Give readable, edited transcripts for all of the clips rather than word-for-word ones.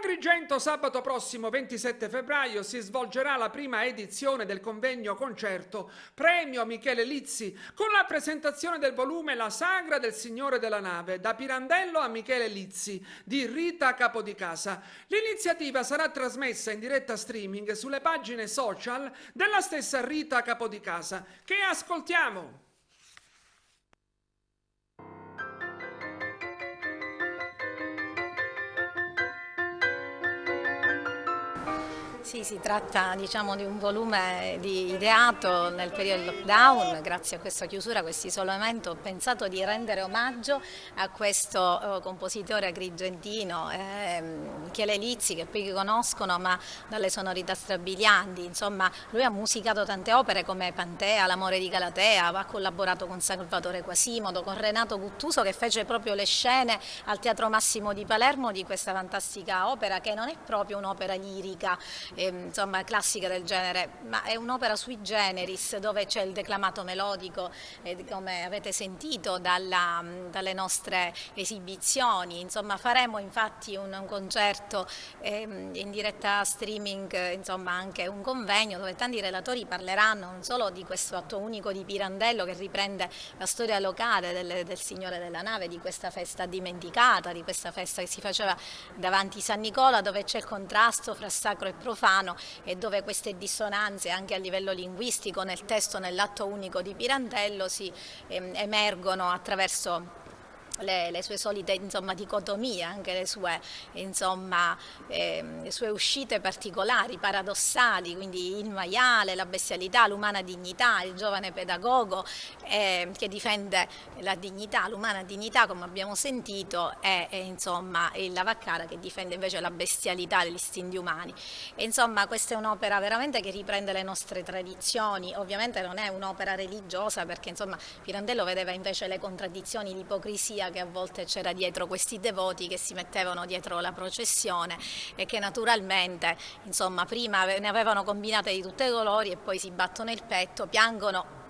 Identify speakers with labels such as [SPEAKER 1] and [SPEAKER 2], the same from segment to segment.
[SPEAKER 1] Agrigento sabato prossimo 27 febbraio si svolgerà la prima edizione del convegno concerto Premio Michele Lizzi con la presentazione del volume La sagra del Signore della Nave da Pirandello a Michele Lizzi di Rita Capodicasa. L'iniziativa sarà trasmessa in diretta streaming sulle pagine social della stessa Rita Capodicasa, che ascoltiamo.
[SPEAKER 2] Sì, si tratta di un volume ideato nel periodo del lockdown. Grazie a questa chiusura, a questo isolamento, ho pensato di rendere omaggio a questo compositore agrigentino, Michele Lizzi, che poi conoscono ma dalle sonorità strabilianti. Insomma, lui ha musicato tante opere come Pantea, L'amore di Galatea, ha collaborato con Salvatore Quasimodo, con Renato Guttuso, che fece proprio le scene al Teatro Massimo di Palermo di questa fantastica opera, che non è proprio un'opera lirica, insomma, classica del genere, ma è un'opera sui generis, dove c'è il declamato melodico, come avete sentito dalle nostre esibizioni. Insomma, faremo infatti un concerto in diretta streaming, insomma anche un convegno dove tanti relatori parleranno non solo di questo atto unico di Pirandello, che riprende la storia locale del Signore della Nave, di questa festa dimenticata, di questa festa che si faceva davanti San Nicola, dove c'è il contrasto fra sacro e profano, e dove queste dissonanze anche a livello linguistico nel testo, nell'atto unico di Pirandello, si emergono attraverso le sue solite, insomma, dicotomie, anche le sue uscite particolari, paradossali, quindi il maiale, la bestialità, l'umana dignità, il giovane pedagogo che difende la dignità, l'umana dignità, come abbiamo sentito, e insomma il Lavaccara che difende invece la bestialità degli istinti umani. E, insomma, questa è un'opera veramente che riprende le nostre tradizioni. Ovviamente non è un'opera religiosa, perché insomma Pirandello vedeva invece le contraddizioni, l'ipocrisia che a volte c'era dietro questi devoti che si mettevano dietro la processione e che naturalmente, insomma, prima ne avevano combinate di tutti i colori e poi si battono il petto, piangono.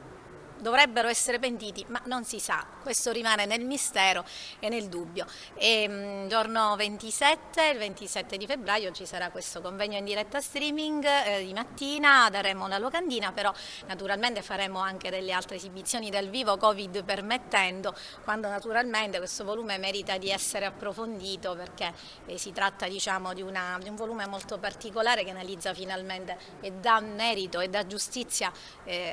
[SPEAKER 2] Dovrebbero essere pentiti, ma non si sa, questo rimane nel mistero e nel dubbio. E giorno 27, il 27 di febbraio, ci sarà questo convegno in diretta streaming di mattina, daremo una locandina, però naturalmente faremo anche delle altre esibizioni dal vivo, Covid permettendo, quando naturalmente questo volume merita di essere approfondito, perché si tratta, diciamo, di un volume molto particolare che analizza finalmente e dà merito e dà giustizia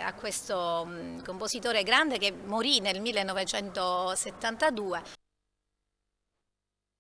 [SPEAKER 2] a questo compositore grande che morì nel 1972.